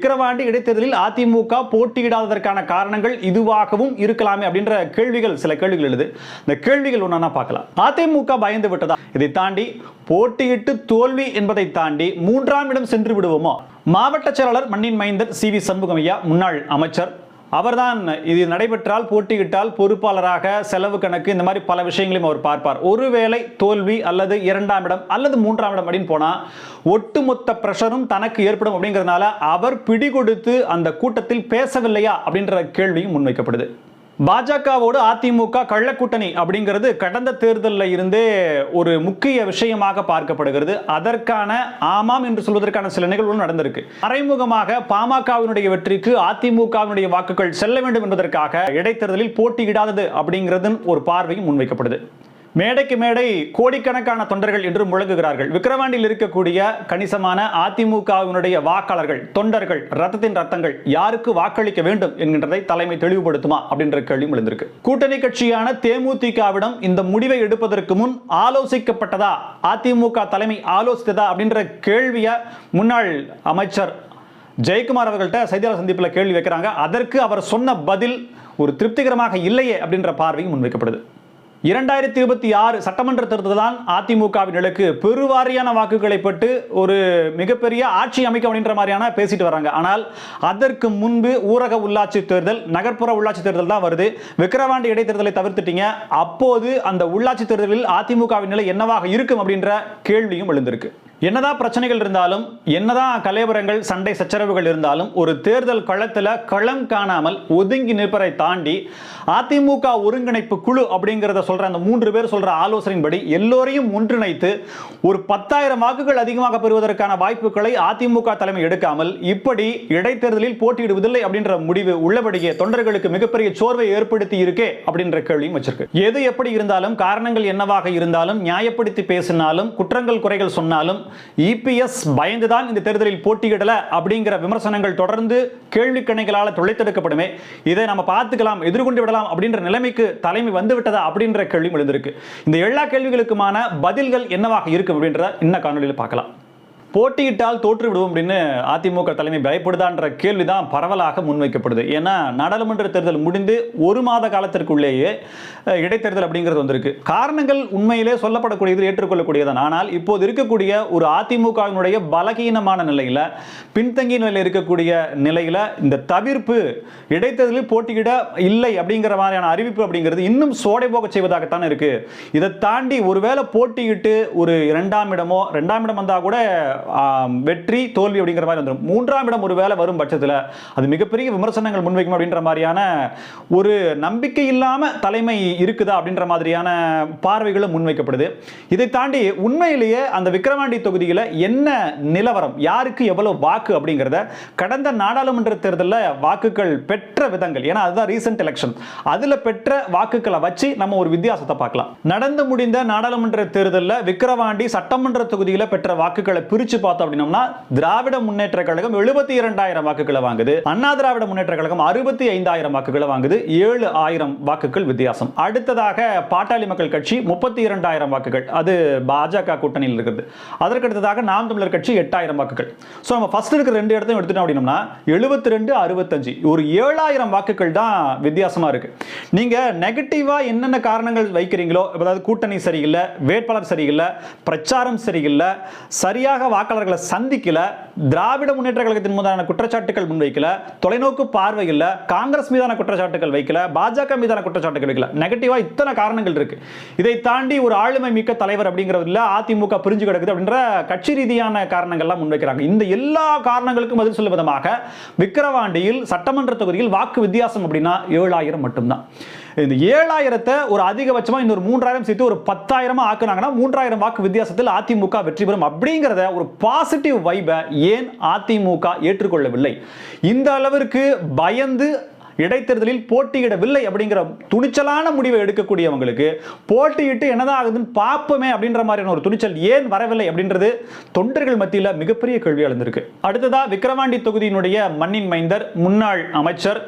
விக்கிரவாண்டி இடைத்தேர்தலில் அதிமுக போட்டியிடாததற்கான காரணங்கள் இதுவாகவும் இருக்கலாமே அப்படின்ற கேள்விகள், சில கேள்விகள் எழுது. இந்த கேள்விகள் ஒன்றா பார்க்கலாம். அதிமுக பயந்து விட்டதா? இதை தாண்டி போட்டியிட்டு தோல்வி என்பதை தாண்டி 3ஆம் இடம் சென்று விடுவோமோ? மாவட்ட செயலாளர் மண்ணின் மைந்தர் சி.வி. சண்முகமையா, முன்னாள் அமைச்சர், அவர்தான் இது நடைபெற்றால் போட்டியிட்டால் பொறுப்பாளராக செலவு கணக்கு இந்த மாதிரி பல விஷயங்களையும் அவர் பார்ப்பார். ஒருவேளை தோல்வி அல்லது 2ஆம் இடம் அல்லது 3ஆம் இடம் அப்படின்னு போனா ஒட்டுமொத்த பிரஷரும் தனக்கு ஏற்படும் அப்படிங்கிறதுனால அவர் பிடிகொடுத்து அந்த கூட்டத்தில் பேசவில்லையா அப்படின்ற கேள்வியும் முன்வைக்கப்படுது. பாஜகவோடு அதிமுக கள்ளக்கூட்டணி அப்படிங்கிறது கடந்த தேர்தலில் இருந்தே ஒரு முக்கிய விஷயமாக பார்க்கப்படுகிறது. அதற்கான ஆமாம் என்று சொல்வதற்கான சில நிகழ்வுகள் நடந்திருக்கு. மறைமுகமாக பாமகவினுடைய வெற்றிக்கு அதிமுகவினுடைய வாக்குகள் செல்ல வேண்டும் என்பதற்காக இடைத்தேர்தலில் போட்டியிடாதது அப்படிங்கிறது ஒரு பார்வையும் முன்வைக்கப்படுது. மேடைக்கு மேடை கோடிக்கணக்கான தொண்டர்கள் என்று முழங்குகிறார்கள். விக்கிரவாண்டியில் இருக்கக்கூடிய கணிசமான அதிமுகவினுடைய வாக்காளர்கள், தொண்டர்கள், ரத்தத்தின் ரத்தங்கள் யாருக்கு வாக்களிக்க வேண்டும் என்கின்றதை தலைமை தெளிவுபடுத்துமா அப்படின்ற கேள்வியும் எழுந்திருக்கு. கூட்டணி கட்சியான தேமுதிகவிடம் இந்த முடிவை எடுப்பதற்கு முன் ஆலோசிக்கப்பட்டதா, அதிமுக தலைமை ஆலோசித்ததா அப்படின்ற கேள்வியை முன்னாள் அமைச்சர் ஜெயக்குமார் அவர்கள்ட்ட செய்தியாளர் சந்திப்பில் கேள்வி வைக்கிறாங்க. அதற்கு அவர் சொன்ன பதில் ஒரு திருப்திகரமாக இல்லையே அப்படின்ற பார்வையும் முன்வைக்கப்படுது. 2026 சட்டமன்ற தேர்தல் தான் அதிமுகவின் இலக்கு, பெருவாரியான வாக்குகளை பெற்று ஒரு மிகப்பெரிய ஆட்சி அமைக்க அப்படின்ற மாதிரியான பேசிட்டு வராங்க. ஆனால் அதற்கு முன்பு ஊரக உள்ளாட்சி தேர்தல், நகர்ப்புற உள்ளாட்சி தேர்தல் தான் வருது. விக்கிரவாண்டி இடைத்தேர்தலை தவிர்த்துட்டீங்க. அப்போது அந்த உள்ளாட்சி தேர்தலில் அதிமுகவின் நிலை என்னவாக இருக்கும் அப்படின்ற கேள்வியும் எழுந்திருக்கு. என்னதான் பிரச்சனைகள் இருந்தாலும், என்னதான் கலைவரங்கள், சண்டை சச்சரவுகள் இருந்தாலும், ஒரு தேர்தல் களத்தில் களம் காணாமல் ஒதுங்கி நிற்பதை தாண்டி அதிமுக ஒருங்கிணைப்பு குழு அப்படிங்கிறத சொல்ற அந்த 3 பேர் சொல்ற ஆலோசனையின்படி எல்லோரையும் ஒன்றிணைத்து ஒரு 10,000 வாக்குகள் அதிகமாக பெறுவதற்கான வாய்ப்புகளை அதிமுக தலைமை எடுக்காமல் இப்படி இடைத்தேர்தலில் போட்டியிடுவதில்லை அப்படின்ற முடிவு உள்ளபடியே தொண்டர்களுக்கு மிகப்பெரிய சோர்வை ஏற்படுத்தி இருக்கே அப்படின்ற கேள்வியும் வச்சிருக்கு. எது எப்படி இருந்தாலும், காரணங்கள் என்னவாக இருந்தாலும், நியாயப்படுத்தி பேசினாலும், குற்றங்கள் குறைகள் சொன்னாலும் இபிஎஸ் பயந்துதான் இந்த தேர்தலில் போட்டியிடல அப்படிங்கிற விமர்சனங்கள் தொடர்ந்து கேள்வி கணைகளால் தொலைத்தெடுக்கப்படுமே. இதை நம்ம பார்த்துக்கலாம், எதிர்கொண்டு விடலாம் அப்படின்ற நிலைமைக்கு தலைமை வந்து விட்டதா அப்படின்ற கேள்வி எழுந்திருக்கு. இந்த எல்லா கேள்விகளுக்குமான பதில்கள் என்னவாக இருக்கும் அப்படின்ற இன்ன காணொலியில் பார்க்கலாம். போட்டியிட்டால் தோற்று விடுவோம் அப்படின்னு அதிமுக தலைமை பயப்படுதான்ற கேள்விதான் பரவலாக முன்வைக்கப்படுது. ஏன்னா நாடாளுமன்ற தேர்தல் முடிந்து 1 மாத காலத்திற்குள்ளேயே இடைத்தேர்தல் அப்படிங்கிறது வந்திருக்கு. காரணங்கள் உண்மையிலே சொல்லப்படக்கூடியது, ஏற்றுக்கொள்ளக்கூடியதான். ஆனால் இப்போது இருக்கக்கூடிய ஒரு அதிமுகவினுடைய பலகீனமான நிலையில, பின்தங்கிய நிலையில் இருக்கக்கூடிய நிலையில இந்த தவிர்ப்பு, இடைத்தேர்தலில் போட்டியிட இல்லை அப்படிங்கிற மாதிரியான அறிவிப்பு அப்படிங்கிறது இன்னும் சோடை போக செய்வதாகத்தான் இருக்கு. இதை தாண்டி ஒருவேளை போட்டியிட்டு ஒரு 2ஆம் இடமோ, 2ஆம் இடம் வந்தா கூட வெற்றி தோல்வி அப்படிங்கிற மாதிரி வந்துடும். 3ஆம் இடம் ஒரு வேளை வரும் பட்சத்தில் அது மிகப்பெரிய விமர்சனங்கள் முன்வைக்கும் அப்படின்ற மாதிரியான ஒரு நம்பிக்கை இல்லாம தலைமை இருக்குதா அப்படின்ற மாதிரியான பார்வைகளும் முன்வைக்கப்படுது. இதை தாண்டி உண்மையிலேயே அந்த விக்கிரவாண்டி தொகுதியில் என்ன நிலவரம், யாருக்கு எவ்வளவு வாக்கு அப்படிங்கிறத கடந்த நாடாளுமன்ற தேர்தலில் வாக்குகள் பெற்ற விதங்கள், ஏன்னா அதுதான் ரீசன்ட் எலெக்ஷன், அதுல பெற்ற வாக்குகளை வச்சு நம்ம ஒரு வித்தியாசத்தை பார்க்கலாம். நடந்து முடிந்த நாடாளுமன்ற தேர்தலில் விக்கிரவாண்டி சட்டமன்ற தொகுதியில் பெற்ற வாக்குகளை பிரிச்சு பார்த்தோம் அப்படின்னா திராவிட முன்னேற்ற கழகம் 72,000 வாக்குகளை வாங்குது, அண்ணா திராவிட முன்னேற்ற கழகம் 65,000 வாக்குகளை வாங்குது, 7,000 வாக்குகள் வித்தியாசம். அடுத்ததாக பாட்டாளி மக்கள் கட்சி 32,000 வாக்குகள், அது பாஜக கூட்டணியில் இருக்குது. அதற்கு அடுத்ததாக நாம் தமிழர் கட்சி 8,000 வாக்குகள். சோ நம்ம ஃபர்ஸ்ட் இருக்கிற 2 இடத்தையும் எடுத்துட்டோம் அப்படின்னா 72-65 ஒரு 7,000 வாக்குகள் தான் வித்தியாசமா இருக்கு. நீங்க நெகட்டிவா என்னென்ன காரணங்கள் வைக்கிறீங்களோ, அதாவது கூட்டணி சரியில்லை, வேட்பாளர் சரியில்லை, பிரச்சாரம் சரியில்லை, சரியாக வாக்காளர்களை சந்திக்கல, திராவிட முன்னேற்ற கழகத்தின் மீதான குற்றச்சாட்டுகள் முன்வைக்கல, தொலைநோக்கு பார்வை இல்ல, காங்கிரஸ் மீதான குற்றச்சாட்டுகள் வைக்கல, பாஜக மீதான குற்றச்சாட்டுகள் வைக்கல, நெகட்டிவா இத்தனை காரணங்கள் இருக்கு. இதை தாண்டி ஒரு ஆளுமை மிக்க தலைவர் அப்படிங்கிறதுல அதிமுக பிரிஞ்சு கிடக்குது அப்படின்ற கட்சி ரீதியான காரணங்கள்லாம் முன்வைக்கிறாங்க. இந்த எல்லா காரணங்களுக்கும் பதில் சொல்லும் விதமாக விக்கிரவாண்டியில் சட்டமன்ற தொகுதியில் வாக்கு வித்தியாசம் அப்படின்னா 7,000 மட்டும்தான். இந்த 7,000 ஒரு அதிகபட்சமா இன்னொரு 3,000 சேர்த்து ஒரு 10,000 ஆக்குனாங்கன்னா 3,000 வாக்கு வித்தியாசத்தில் அதிமுக வெற்றி பெறும் அப்படிங்கிறத ஒரு பாசிட்டிவ் வைபை ஏன் அதிமுக ஏற்றுக்கொள்ளவில்லை? இந்த அளவிற்கு பயந்து இடைத்தேர்தலில் போட்டியிடவில்லை அப்படிங்கிற துணிச்சலான முடிவை எடுக்கக்கூடியவங்களுக்கு போட்டியிட்டு என்னதான் ஆகுதுன்னு பார்ப்போமே அப்படின்ற மாதிரியான ஒரு துணிச்சல் ஏன் வரவில்லை அப்படின்றது தொண்டர்கள் மத்தியில் மிகப்பெரிய கேள்வி எழுந்திருக்கு. அடுத்ததா விக்கிரவாண்டி தொகுதியினுடைய மண்ணின் மைந்தர், முன்னாள் அமைச்சர்,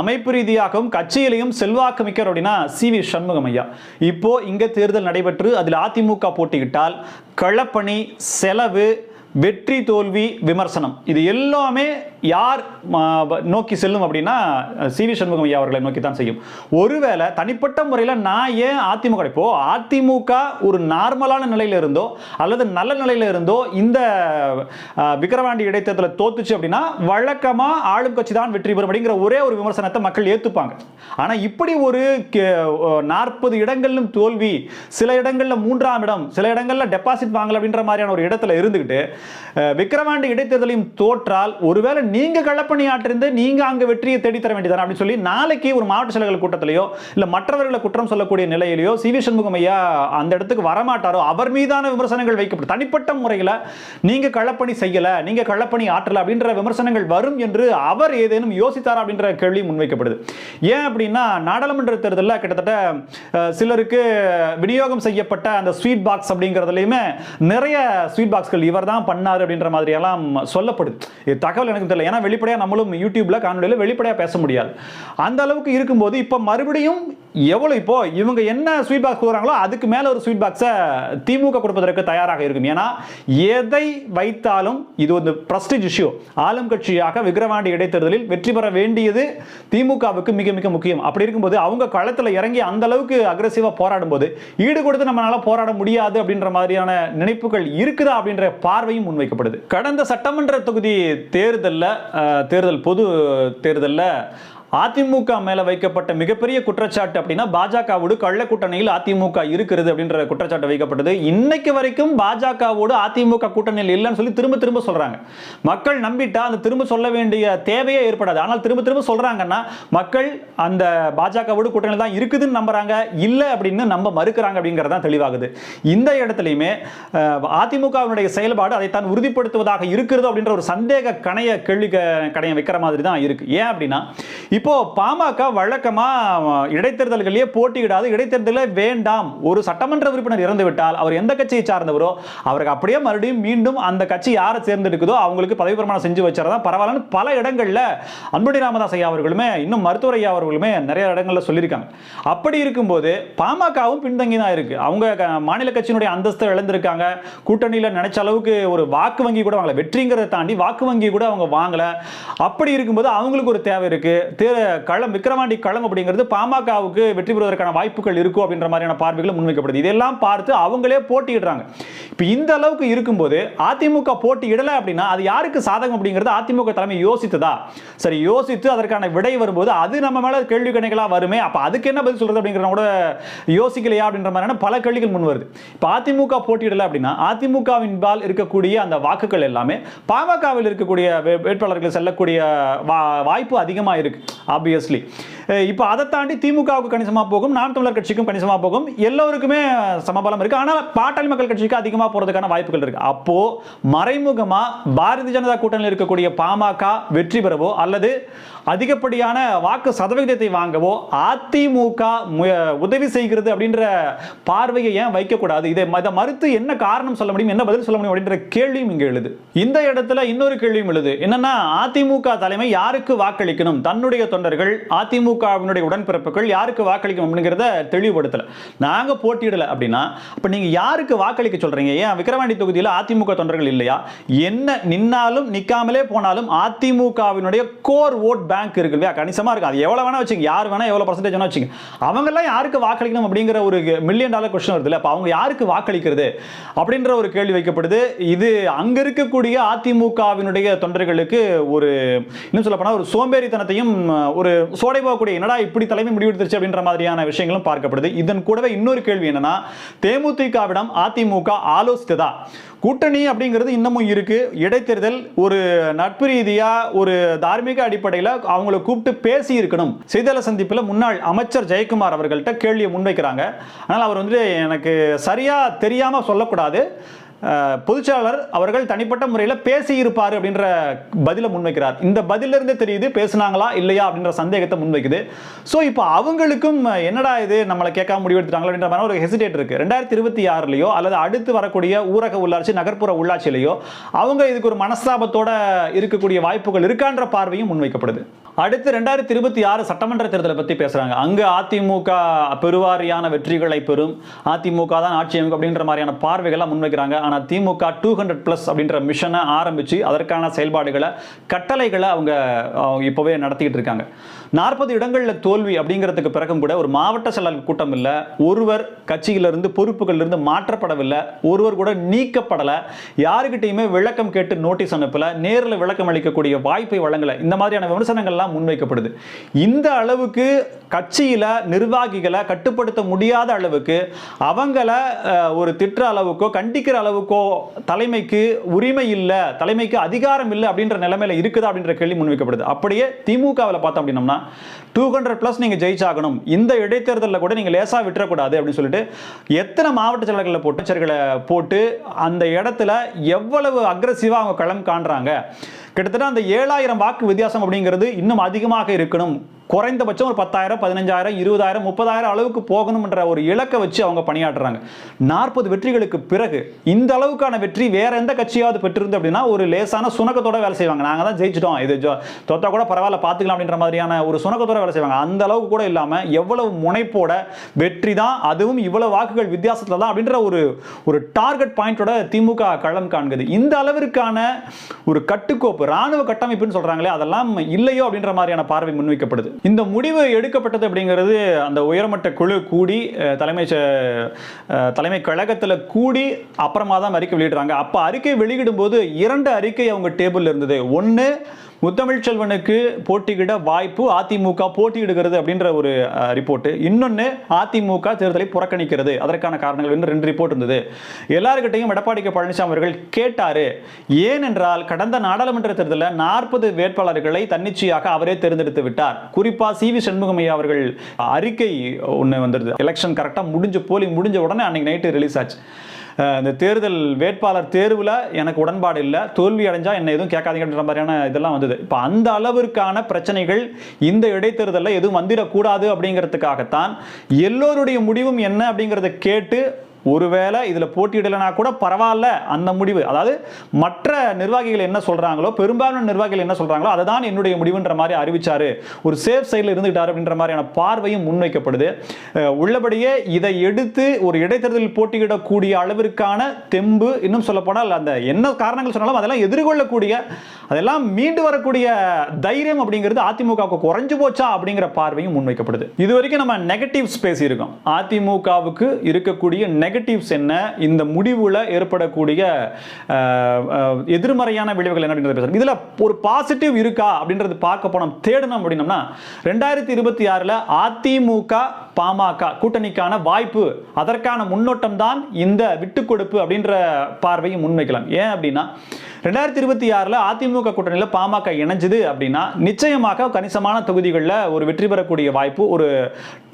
அமைப்பு ரீதியாகவும் கட்சியிலையும் செல்வாக்கு மிக்கவர் அப்படின்னா சி.வி. சண்முகமையா. இப்போ இங்க தேர்தல் நடைபெற்று அதில் அதிமுக போட்டியிட்டால் களப்பணி, செலவு, வெற்றி தோல்வி விமர்சனம் இது எல்லாமே யார் நோக்கி செல்லும் அப்படின்னா சி.வி. சண்முகம் ஐயா அவர்களை நோக்கி தான் செய்யும். ஒருவேளை தனிப்பட்ட முறையில் நான் ஏன் அதிமுக இப்போ அதிமுக ஒரு நார்மலான நிலையில இருந்தோ அல்லது நல்ல நிலையில இருந்தோ இந்த விக்கிரவாண்டி இடைத்தேர்தலை தோத்துச்சு அப்படின்னா வழக்கமா ஆளும் கட்சி தான் வெற்றி பெறும் அப்படிங்கிற ஒரே ஒரு விமர்சனத்தை மக்கள் ஏத்துப்பாங்க. ஆனா இப்படி ஒரு 40 இடங்களிலும் தோல்வி, சில இடங்கள்ல 3ஆம் இடம், சில இடங்கள்ல டெபாசிட் வாங்கல அப்படின்ற மாதிரியான ஒரு இடத்துல இருந்துகிட்டு விக்கிரவாண்டி இடைத்தேர்தலையும் தோற்றால் ஒருவேளை நீங்க களப்பணி ஆற்றிருந்து நீங்க அங்க வெற்றியை தேடித்தர வேண்டியதான அப்படின்னு சொல்லி நாளைக்கு ஒரு மாவட்ட செயலாளர் கூட்டத்திலேயோ இல்ல மற்றவர்களை குற்றம் சொல்லக்கூடிய நிலையிலேயோ சி.வி. சண்முகம் ஐயா அந்த இடத்துக்கு வரமாட்டாரோ, அவர் மீதான விமர்சனங்கள் வைக்கப்படும். தனிப்பட்ட முறையில் நீங்க களப்பணி செய்யல, நீங்க களப்பணி ஆற்றல அப்படின்ற விமர்சனங்கள் வரும் என்று அவர் ஏதேனும் யோசித்தாரா அப்படின்ற கேள்வி முன்வைக்கப்படுது. ஏன் அப்படின்னா நாடாளுமன்ற தேர்தலில் கிட்டத்தட்ட சிலருக்கு விநியோகம் செய்யப்பட்ட அந்த ஸ்வீட் பாக்ஸ் அப்படிங்கிறதுலையுமே நிறைய ஸ்வீட் பாக்ஸ்கள் இவர் தான் பண்ணாரு அப்படின்ற மாதிரி எல்லாம் சொல்லப்படுது. தகவல் எனக்கு தெரியல, ஏன்னா வெளிப்படையா நம்மளும் யூடியூப்ல காணொலியில் வெளிப்படையா பேச முடியாது. அந்த அளவுக்கு இருக்கும்போது இப்ப மறுபடியும் எவ்வளவு இப்போ இவங்க என்ன ஸ்வீட் பாக்ஸ் கொடுக்குறாங்களோ அதுக்கு மேல ஒரு ஸ்வீட் பாக்ஸை திமுக கொடுப்பதற்கு தயாராக இருக்கும். ஏன்னா எதை வைத்தாலும் இது ஒரு பிரஸ்டீஜ் இஷ்யூ. ஆளும் கட்சியாக விக்கிரவாண்டி இடைத்தேர்தலில் வெற்றி பெற வேண்டியது திமுகவுக்கு மிக மிக முக்கியம். அப்படி இருக்கும்போது அவங்க களத்தில் இறங்கி அந்த அளவுக்கு அக்ரெசிவா போராடும் போது ஈடு கொடுத்து நம்மளால போராட முடியாது அப்படின்ற மாதிரியான நினைப்புகள் இருக்குதா அப்படின்ற பார்வையும் முன்வைக்கப்படுது. கடந்த சட்டமன்ற தொகுதி தேர்தல் பொது தேர்தலில் அதிமுக மேல வைக்கப்பட்ட மிகப்பெரிய குற்றச்சாட்டு அப்படின்னா பாஜகவோடு கள்ள கூட்டணியில் அதிமுக இருக்கிறது அப்படின்ற குற்றச்சாட்டு வைக்கப்பட்டது. இன்னைக்கு வரைக்கும் பாஜகவோடு அதிமுக கூட்டணியில் இல்லைன்னு சொல்லி திரும்ப திரும்ப சொல்றாங்க. மக்கள் நம்பிட்டா அந்த திரும்ப சொல்ல வேண்டிய தேவையே ஏற்படாது. ஆனால் திரும்ப திரும்ப சொல்றாங்கன்னா மக்கள் அந்த பாஜகவோடு கூட்டணியில் தான் இருக்குதுன்னு நம்புறாங்க, இல்லை அப்படின்னு நம்ப மறுக்கிறாங்க அப்படிங்கிறது தான் தெளிவாகுது. இந்த இடத்துலையுமே அதிமுகவினுடைய செயல்பாடு அதைத்தான் உறுதிப்படுத்துவதாக இருக்கிறது அப்படின்ற ஒரு சந்தேக கேள்வி கணைய வைக்கிற மாதிரி தான் இருக்கு. ஏன் அப்படின்னா இப்போ பாமக வழக்கமா இடைத்தேர்தல்களிலே போட்டியிடாது, இடைத்தேர்தலில் வேண்டாம், ஒரு சட்டமன்ற உறுப்பினர் இறந்து விட்டால் அவர் எந்த கட்சியை சார்ந்தவரோ அவருக்கு அப்படியே மறுபடியும் மீண்டும் அந்த கட்சி யாரை சேர்ந்தெடுக்குதோ அவங்களுக்கு பதவி பிரமாணம் செஞ்சு வச்சாரதா பரவாயில்லன்னு பல இடங்கள்ல அன்புமணி ராமதாஸ் ஐயா அவர்களுமே இன்னும் மருத்துவர் ஐயா அவர்களுமே நிறைய இடங்கள்ல சொல்லியிருக்காங்க. அப்படி இருக்கும்போது பாமகவும் பின்தங்கி தான் இருக்கு. அவங்க மாநில கட்சியினுடைய அந்தஸ்தை இழந்திருக்காங்க. கூட்டணியில் நினைச்ச அளவுக்கு ஒரு வாக்கு வங்கி கூட வாங்கல, வெற்றிங்கிறத தாண்டி வாக்கு வங்கி கூட அவங்க வாங்கல. அப்படி இருக்கும்போது அவங்களுக்கு ஒரு தேவை இருக்கு. களம் விக்கிரவாண்டி களம் அப்படிங்கிறது பாமகவுக்கு வெற்றி பெறுவதற்கான வாய்ப்புகள் இருக்கும் அப்படின்ற மாதிரியான பார்வைகள் முன்வைக்கப்படுது. இதெல்லாம் பார்த்து அவங்களே போட்டியிடுறாங்க. இப்போ இந்த அளவுக்கு இருக்கும்போது அதிமுக போட்டியிடல அப்படின்னா அது யாருக்கு சாதகம் அப்படிங்கிறது அதிமுக தலைமை யோசித்ததா? சரி, யோசித்து அதற்கான விடை வரும்போது அது நம்ம மேல கேள்வி கணைகளா வருமே, அப்ப அதுக்கு என்ன பதில் சொல்றது அப்படிங்கிறத கூட யோசிக்கலையா அப்படின்ற மாதிரியான பல கேள்விகள் முன் வருது. இப்போ அதிமுக போட்டியிடல அப்படின்னா அதிமுகவின் பால் இருக்கக்கூடிய அந்த வாக்குகள் எல்லாமே பாமகவில் இருக்கக்கூடிய வேட்பாளர்கள் செல்லக்கூடிய வாய்ப்பு அதிகமா இருக்கு. ஆப்வியஸ்லி இப்போ அதை தாண்டி திமுகவுக்கு கணிசமா போகும், நாம் தமிழர் கட்சிக்கும் கணிசமா போகும், எல்லோருக்குமே சமபலம் இருக்கு. ஆனால் பாட்டாளி மக்கள் கட்சிக்கு அதிகமா போறதுக்கான வாய்ப்புகள் இருக்கு. அப்போ மறைமுகமா பாரதிய ஜனதா கூட்டணியில் இருக்கக்கூடிய பாமக வெற்றி பெறவோ அல்லது அதிகப்படியான வாக்கு சதவிகிதத்தை வாங்கவோ அதிமுக உதவி செய்கிறது அப்படின்ற பார்வையை ஏன் வைக்கக்கூடாது? இதை மறுத்து என்ன காரணம் சொல்ல முடியும், என்ன பதில் சொல்ல முடியும் அப்படின்ற கேள்வியும் இங்கே எழுது. இந்த இடத்துல இன்னொரு கேள்வியும் எழுது. என்னன்னா அதிமுக தலைமை யாருக்கு வாக்களிக்கணும், தன்னுடைய தொண்டர்கள் அதிமுகவினுடைய உடன்பிறப்புகள் யாருக்கு வாக்களிக்கணும் அப்படிங்கிறத தெளிவுபடுத்தல. நாங்க போட்டியிடல அப்படின்னா அப்ப நீங்க யாருக்கு வாக்களிக்க சொல்றீங்க? ஏன் விக்கிரவாண்டி தொகுதியில் அதிமுக தொண்டர்கள் இல்லையா? என்ன நின்னாலும் நிக்காமலே போனாலும் அதிமுகவினுடைய கோர் ஓட் பேங்க் இருக்கு இல்லையா, கணிசமா இருக்கு. அது எவ்வளவு வேணா வச்சுங்க, யார் வேணா எவ்வளவு பர்சன்டேஜ் வேணா வச்சுங்க, அவங்க எல்லாம் யாருக்கு வாக்களிக்கணும் அப்படிங்கிற ஒரு $1 மில்லியன் கொஸ்டின் வருது. அப்ப அவங்க யாருக்கு வாக்களிக்கிறது அப்படின்ற ஒரு கேள்வி வைக்கப்படுது. இது அங்க இருக்கக்கூடிய அதிமுகவினுடைய தொண்டர்களுக்கு ஒரு இன்னும் சொல்ல போனா ஒரு சோம்பேறித்தனத்தையும் ஒரு சோடை போகக்கூடிய என்னடா இப்படி தலைமை முடிவெடுத்துருச்சு அப்படின்ற மாதிரியான விஷயங்களும் பார்க்கப்படுது. இதன் கூடவே இன்னொரு கேள்வி என்னன்னா தேமுதிகவிடம் அதிமுக ஆலோசித்ததா? கூட்டணி அப்படிங்கிறது இன்னமும் இருக்கு. இடைத்தேர்தல் ஒரு நட்பு ரீதியா ஒரு தார்மீக அடிப்படையில் அவங்களை கூப்பிட்டு பேசி இருக்கணும். செய்தியாளர் சந்திப்பில் முன்னாள் அமைச்சர் ஜெயக்குமார் அவர்கள்ட்ட கேள்வியை முன்வைக்கிறாங்க. ஆனால் அவர் வந்து எனக்கு சரியா தெரியாம சொல்லக்கூடாது, பொதுச்செயலாளர் அவர்கள் தனிப்பட்ட முறையில் பேசி இருப்பார் அப்படின்ற பதிலை முன்வைக்கிறார். இந்த பதிலிருந்தே தெரியுது பேசினாங்களா இல்லையா அப்படின்ற சந்தேகத்தை முன்வைக்குது. ஸோ இப்போ அவங்களுக்கும் என்னடா இது நம்மளை கேட்காம முடிவெடுத்துட்டாங்களா அப்படின்ற மாதிரி ஒரு ஹெசிடேட் இருக்கு. 2026 அல்லது அடுத்து வரக்கூடிய ஊரக உள்ளாட்சி நகர்ப்புற உள்ளாட்சியிலையோ அவங்க இதுக்கு ஒரு மனஸ்தாபத்தோட இருக்கக்கூடிய வாய்ப்புகள் இருக்கான்ற பார்வையும் முன்வைக்கப்படுது. அடுத்து 2026 சட்டமன்ற தேர்தலை பத்தி பேசுறாங்க. அங்க அதிமுக பெருவாரியான வெற்றிகளை பெறும், அதிமுக தான் ஆட்சி அமைக்கும் அப்படின்ற மாதிரியான பார்வைகள்லாம் முன்வைக்கிறாங்க. ஆனால் திமுக 200+ அப்படின்ற மிஷனை ஆரம்பித்து அதற்கான செயல்பாடுகளை கட்டளைகளை அவங்க இப்போவே நடத்திக்கிட்டு இருக்காங்க. 40 இடங்களில் தோல்வி அப்படிங்கிறதுக்கு பிறகும் கூட ஒரு மாவட்ட செயலாளர் கூட்டம் இல்லை, ஒருவர் கட்சியிலிருந்து பொறுப்புகளிலிருந்து மாற்றப்படவில்லை, ஒருவர் கூட நீக்கப்படலை, யாருக்கிட்டையுமே விளக்கம் கேட்டு நோட்டீஸ் அனுப்பல, நேரில் விளக்கம் அளிக்கக்கூடிய வாய்ப்பை வழங்கலை. இந்த மாதிரியான விமர்சனங்கள்லாம் முன்வைக்கப்படுது. இந்த அளவுக்கு கட்சியில நிர்வாகிகளை கட்டுப்படுத்த முடியாத அளவுக்கு அவங்கள ஒரு திட்ட அளவுக்கோ கண்டிக்கிற அளவுக்கோ தலைமைக்கு உரிமை இல்லை, தலைமைக்கு அதிகாரம் இல்லை அப்படின்ற நிலைமையில இருக்குதா அப்படின்ற கேள்வி முன்வைக்கப்படுது. அப்படியே திமுகவில் பார்த்தோம் அப்படின்னா 200+ நீங்க ஜெயிச்சாகணும், இந்த இடைத்தேர்தலில் கூட நீங்க லேசா விட்டுறக்கூடாது அப்படின்னு சொல்லிட்டு எத்தனை மாவட்ட செயலர்களை போட்டு அந்த இடத்துல எவ்வளவு அக்ரெசிவா அவங்க களம் காண்றாங்க. கிட்டத்தட்ட அந்த 7000 வாக்கு வித்தியாசம் அப்படிங்கிறது இன்னும் அதிகமாக இருக்கணும், குறைந்தபட்சம் ஒரு 10,000, 15,000, 20,000, 30,000 அளவுக்கு போகணும்ன்ற ஒரு இலக்கை வச்சு அவங்க பணியாற்றுறாங்க. 40 வெற்றிகளுக்கு பிறகு இந்த அளவுக்கான வெற்றி வேற எந்த கட்சியாவது பெற்றிருந்து அப்படின்னா ஒரு லேசான சுணக்கத்தோட வேலை செய்வாங்க. நாங்கள் தான் ஜெயிச்சிட்டோம், இது தோத்தா கூட பரவாயில்ல பார்த்துக்கலாம் அப்படின்ற மாதிரியான ஒரு சுணக்கத்தோட வேலை செய்வாங்க. அந்த அளவுக்கு கூட இல்லாமல் எவ்வளவு முனைப்போட வெற்றி தான், அதுவும் இவ்வளவு வாக்குகள் வித்தியாசத்தில் தான் அப்படின்ற ஒரு டார்கெட் பாயிண்டோட திமுக களம் காண்குது. இந்த அளவிற்கான ஒரு கட்டுக்கோப்பு ராணுவ கட்டமைப்புன்னு சொல்றாங்களே அதெல்லாம் இல்லையோ அப்படின்ற மாதிரியான பார்வை முன்வைக்கப்படுது. இந்த முடிவு எடுக்கப்பட்டது அப்படிங்கிறது அந்த உயர்மட்ட குழு கூடி தலைமை கழகத்தில் கூடி அப்புறமா தான் அறிக்கை வெளியிடுறாங்க. அப்ப அறிக்கை வெளியிடும் போது 2 அறிக்கை அவங்க டேபிள் இருந்தது. ஒன்னு முத்தமிழ்ச்செல்வனுக்கு போட்டியிட வாய்ப்பு, அதிமுக போட்டியிடுகிறது அப்படின்ற ஒரு ரிப்போர்ட். இன்னொன்னு அதிமுக தேர்தலை புறக்கணிக்கிறது, அதற்கான காரணங்கள் 2 ரிப்போர்ட் இருந்தது. எல்லாருக்கிட்டையும் எடப்பாடி கே பழனிசாமி அவர்கள் கேட்டாரு. ஏனென்றால் கடந்த நாடாளுமன்ற தேர்தலில் 40 வேட்பாளர்களை தன்னிச்சையாக அவரே தேர்ந்தெடுத்து விட்டார். குறிப்பா CV சண்முகமையா அவர்கள் அறிக்கை ஒன்று வந்துருது. எலெக்ஷன் கரெக்டா போலிங் முடிஞ்ச உடனே அன்னைக்கு நைட்டு ரிலீஸ் ஆச்சு. இந்த தேர்தல் வேட்பாளர் தேர்வில் எனக்கு உடன்பாடு இல்லை, தோல்வி அடைஞ்சா என்ன எதுவும் கேட்காதீங்கன்ற மாதிரியான இதெல்லாம் வந்தது. இப்போ அந்த அளவிற்கான பிரச்சனைகள் இந்த இடைத்தேர்தலில் எதுவும் வந்துடக்கூடாது அப்படிங்கிறதுக்காகத்தான் எல்லோருடைய முடிவும் என்ன அப்படிங்கிறத கேட்டு ஒருவேளை இதுல போட்டியிடலைனா கூட பரவாயில்ல அந்த முடிவு, அதாவது மற்ற நிர்வாகிகள் என்ன சொல்றாங்களோ, பெரும்பாலான நிர்வாகிகள் என்ன சொல்றாங்களோ அதுதான் என்னுடைய முடிவுன்ற மாதிரி அறிவிச்சாரு. ஒரு சேஃப் சைடில் இருந்துட்டாரு அப்படின்ற மாதிரியான பார்வையும் முன்வைக்கப்படுது. உள்ளபடியே இதை எடுத்து ஒரு இடைத்தேர்தலில் போட்டியிடக்கூடிய அளவிற்கான தெம்பு, இன்னும் சொல்ல போனால் அந்த என்ன காரணங்கள் சொன்னாலும் அதெல்லாம் எதிர்கொள்ளக்கூடிய, அதெல்லாம் மீண்டு வரக்கூடிய தைரியம் அப்படிங்கிறது அதிமுகவுக்கு குறைஞ்சு போச்சா அப்படிங்கிற பார்வையும் முன்வைக்கப்படுது. இது வரைக்கும் நம்ம நெகட்டிவ்ஸ் பேசியிருக்கோம். அதிமுகவுக்கு இருக்கக்கூடிய நெகட்டிவ்ஸ் என்ன, இந்த முடிவுல ஏற்படக்கூடிய எதிர்மறையான விளைவுகள் என்ன அப்படின்றது. இதுல ஒரு பாசிட்டிவ் இருக்கா அப்படின்றது பார்க்க போனோம், தேடணும் அப்படின்னம்னா 2026 அதிமுக பாமக கூட்டணிக்கான வாய்ப்பு, அதற்கான முன்னோட்டம் தான் இந்த விட்டுக்கொடுப்பு அப்படின்ற பார்வையும் முன்வைக்கலாம். ஏன் அப்படின்னா 2026 அதிமுக கூட்டணியில் பாமக இணைஞ்சது அப்படின்னா நிச்சயமாக கணிசமான தொகுதிகளில் ஒரு வெற்றி பெறக்கூடிய வாய்ப்பு, ஒரு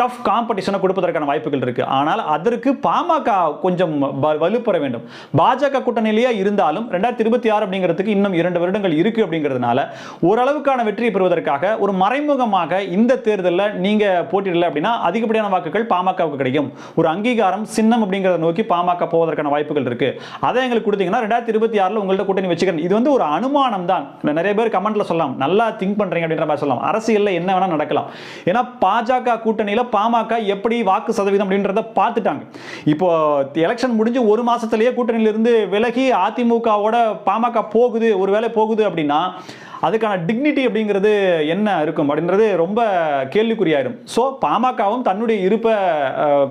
டஃப் காம்படிஷனை கொடுப்பதற்கான வாய்ப்புகள் இருக்கு. ஆனால் அதற்கு பாமக கொஞ்சம் வலுப்பெற வேண்டும். பாஜக கூட்டணியிலேயே இருந்தாலும் 2026 அப்படிங்கிறதுக்கு இன்னும் 2 வருடங்கள் இருக்கு அப்படிங்கிறதுனால ஓரளவுக்கான வெற்றியை பெறுவதற்காக ஒரு மறைமுகமாக இந்த தேர்தலில் நீங்க போட்டியிடல அப்படின்னா அதிகப்படியான வாக்குகள் பாமகவுக்கு கிடைக்கும், ஒரு அங்கீகாரம் சின்னம் அப்படிங்கிறத நோக்கி பாமக போவதற்கான வாய்ப்புகள் இருக்கு. அதை எங்களுக்கு கொடுத்தீங்கன்னா 2026 உங்கள்ட்ட கூட்டணி வச்சுக்கிறேன். இது வந்து ஒரு அனுமானம் தான். நிறைய பேர் கமெண்ட்ல சொல்லலாம், நல்லா திங்க் பண்றீங்க அப்படின்ற மாதிரி சொல்லலாம். அரசியல்ல என்ன வேணா நடக்கலாம். ஏன்னா பாஜக கூட்டணியில பாமக எப்படி வாக்கு சதவீதம் அப்படின்றத பார்த்துட்டாங்க. இப்போ எலெக்ஷன் முடிஞ்சு 1 மாசத்திலேயே கூட்டணியில இருந்து விலகி அதிமுகவோட பாமக போகுது, ஒருவேளை போகுது அப்படின்னா அதுக்கான டிக்னிட்டி அப்படிங்கிறது என்ன இருக்கும் அப்படின்றது ரொம்ப கேள்விக்குறியாயிரும். ஸோ பாமகவும் தன்னுடைய இருப்பை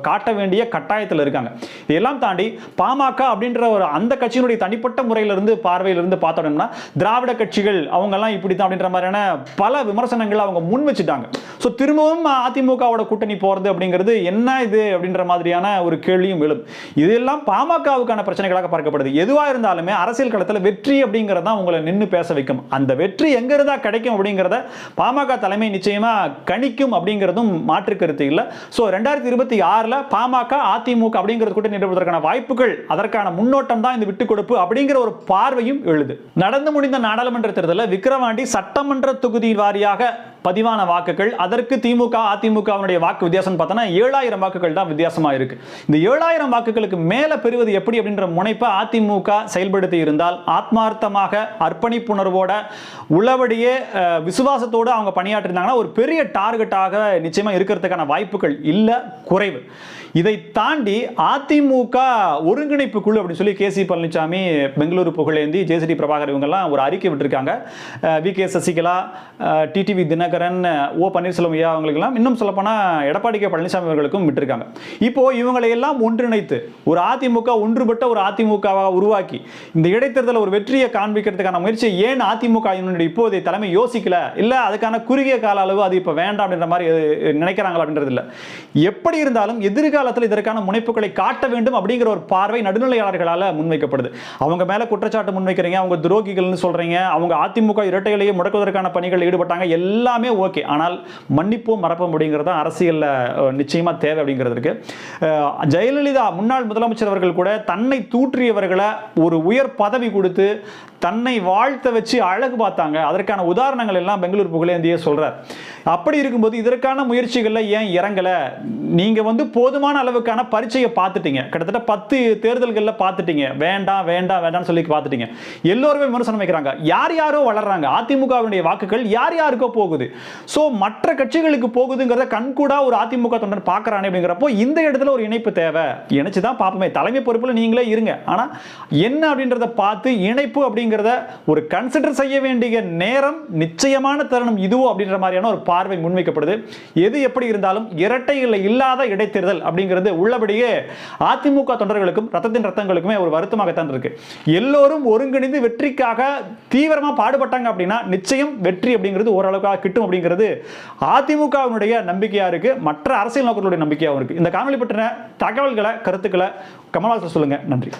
காட்ட வேண்டிய கட்டாயத்தில் இருக்காங்க. இதெல்லாம் தாண்டி பாமக அப்படின்ற ஒரு அந்த கட்சியினுடைய தனிப்பட்ட முறையிலிருந்து பார்வையிலிருந்து பார்த்தோம்னா திராவிட கட்சிகள் அவங்கெல்லாம் இப்படி தான் அப்படின்ற மாதிரியான பல விமர்சனங்கள் அவங்க முன் வச்சுட்டாங்க. ஸோ திரும்பவும் அதிமுகவோட கூட்டணி போகிறது அப்படிங்கிறது என்ன இது அப்படின்ற மாதிரியான ஒரு கேள்வியும் எழும். இதெல்லாம் பாமகவுக்கான பிரச்சனைகளாக பார்க்கப்படுது. எதுவாக இருந்தாலுமே அரசியல் களத்தில் வெற்றி அப்படிங்கிறது தான் உங்களை நின்று பேச வைக்கும். அந்த வெற்றி எங்க இருந்தா கிடைக்கும் அப்படிங்கறத பாமக தலைமை நிச்சயமா கணிக்கும் அப்படிங்கிறதும் மாற்று கருத்து இல்ல. சோ 2026 பாமக அதிமுக அப்படிங்கிறது கூட்டணி நிறுவுவதற்கான வாய்ப்புகள், அதற்கான முன்னோட்டம் தான் இந்த விட்டுக் கொடுப்பு அப்படிங்கிற ஒரு பார்வையும் எழுது. நடந்து முடிந்த நாடாளுமன்ற தேர்தலில் விக்கிரவாண்டி சட்டமன்ற தொகுதி வாரியாக பதிவான வாக்குகள், அதற்கு திமுக அதிமுகவினுடைய வாக்கு வித்தியாசம் பார்த்தோன்னா 7000 வாக்குகள் தான் வித்தியாசமா இருக்கு. இந்த 7000 வாக்குகளுக்கு மேல பெறுவது எப்படி அப்படின்ற முனைப்பை அதிமுக செயல்படுத்தி இருந்தால், ஆத்மார்த்தமாக அர்ப்பணிப்புணர்வோட உள்ளபடியே விசுவாசத்தோடு அவங்க பணியாற்றிருந்தாங்கன்னா ஒரு பெரிய டார்கெட்டாக நிச்சயமா இருக்கிறதுக்கான வாய்ப்புகள் இல்ல, குறைவு. இதை தாண்டி அதிமுக ஒருங்கிணைப்பு குழு அப்படின்னு சொல்லி K C Palaniswami, Bengaluru Pugazhendhi, JCD Prabhakar இவங்கெல்லாம் ஒரு அறிக்கை விட்டுருக்காங்க. V K Sasikala, TTV Dhinakaran, O Panneerselvam ஐயா அவங்களுக்கெல்லாம், இன்னும் சொல்லப்போனால் எடப்பாடி கே பழனிசாமி அவர்களுக்கும் விட்டுருக்காங்க. இப்போ இவங்களை எல்லாம் ஒன்றிணைத்து ஒரு அதிமுக, ஒன்றுபட்ட ஒரு அதிமுகவாக உருவாக்கி இந்த இடைத்தேர்தலில் ஒரு வெற்றியை காண்பிக்கிறதுக்கான முயற்சியை ஏன் அதிமுக இப்போதைய தலைமை யோசிக்கல? இல்லை அதுக்கான குறுகிய கால அளவு அது இப்போ வேண்டாம் அப்படின்ற மாதிரி நினைக்கிறாங்களா அப்படின்றது இல்லை. எப்படி இருந்தாலும் எதிர்கால இதற்கான முனைப்புகளை காட்ட வேண்டும் அப்படிங்கிற ஒரு பார்வை நடுநிலையாளர்களால் முன்வைக்கப்படுது. அவங்க மேல குற்றச்சாட்டு முன்வைக்கிறீங்க, அவங்க துரோகிகள்னு சொல்றீங்க, அவங்க அதிமுக இரட்டைகளையே முடக்குவதற்கான பணிகள் ஈடுபட்டாங்க, எல்லாமே ஓகே. ஆனால் மன்னிப்போம் மறப்போம் அப்படிங்கிறது அரசியல்ல நிச்சயமா தேவை அப்படிங்கிறதுக்கு. ஜெயலலிதா முன்னாள் முதலமைச்சர் அவர்கள் கூட தன்னை தூற்றியவர்களை ஒரு உயர் பதவி கொடுத்து தன்னை வாழ்த்த வச்சு அழகு பார்த்தாங்க. அதற்கான உதாரணங்கள் எல்லாம் பெங்களூர் புகழேந்தியே சொல்றார். அப்படி இருக்கும்போது இதற்கான முயற்சிகள்ல ஏன் இறங்கல? நீங்க போதுமான அளவுக்கான பரீட்சையை பார்த்துட்டீங்க, கிட்டத்தட்ட 10 தேர்தல்களில் பார்த்துட்டீங்க, வேண்டாம் வேண்டாம் வேண்டாம்னு சொல்லி பார்த்துட்டீங்க. எல்லோருமே விமர்சனம் வைக்கிறாங்க. யார் யாரோ வளர்றாங்க, அதிமுகவினுடைய வாக்குகள் யார் யாருக்கோ போகுது. ஸோ மற்ற கட்சிகளுக்கு போகுதுங்கிறத கண்கூடா ஒரு அதிமுக தொண்டர் பார்க்கறானே அப்படிங்கிறப்போ இந்த இடத்துல ஒரு இணைப்பு தேவை. இணைச்சு தான் பார்ப்போமே, தலைமை பொறுப்பில் நீங்களே இருங்க, ஆனால் என்ன அப்படின்றத பார்த்து இணைப்பு அப்படிங்கிறத ஒரு கன்சிடர் செய்ய வேண்டிய நேரம், நிச்சயமான தருணம் இதுவோ அப்படின்ற மாதிரியான ஒரு பார்வை முன்வைக்கப்படுது. எது எப்படி இருந்தாலும் இரட்டைகள் இல்லாத இடைத்தேர்தல் அப்படிங்கிறது உள்ளபடியே அதிமுக தொண்டர்களுக்கும் ரத்தத்தின் ரத்தங்களுக்குமே ஒரு வருத்தமாகத்தான் இருக்கு. எல்லோரும் ஒருங்கிணைந்து வெற்றிக்காக தீவிரமா பாடுபட்டாங்க அப்படின்னா நிச்சயம் வெற்றி அப்படிங்கிறது ஓரளவுக்காக கிட்டும் அப்படிங்கிறது அதிமுகவினுடைய நம்பிக்கையா இருக்கு, மற்ற அரசியல் நோக்கங்களுடைய நம்பிக்கையாகவும் இருக்கு. இந்த காணொலி பற்றின தகவல்களை, கருத்துக்களை கமல்ஹாசன் சொல்லுங்க. நன்றி.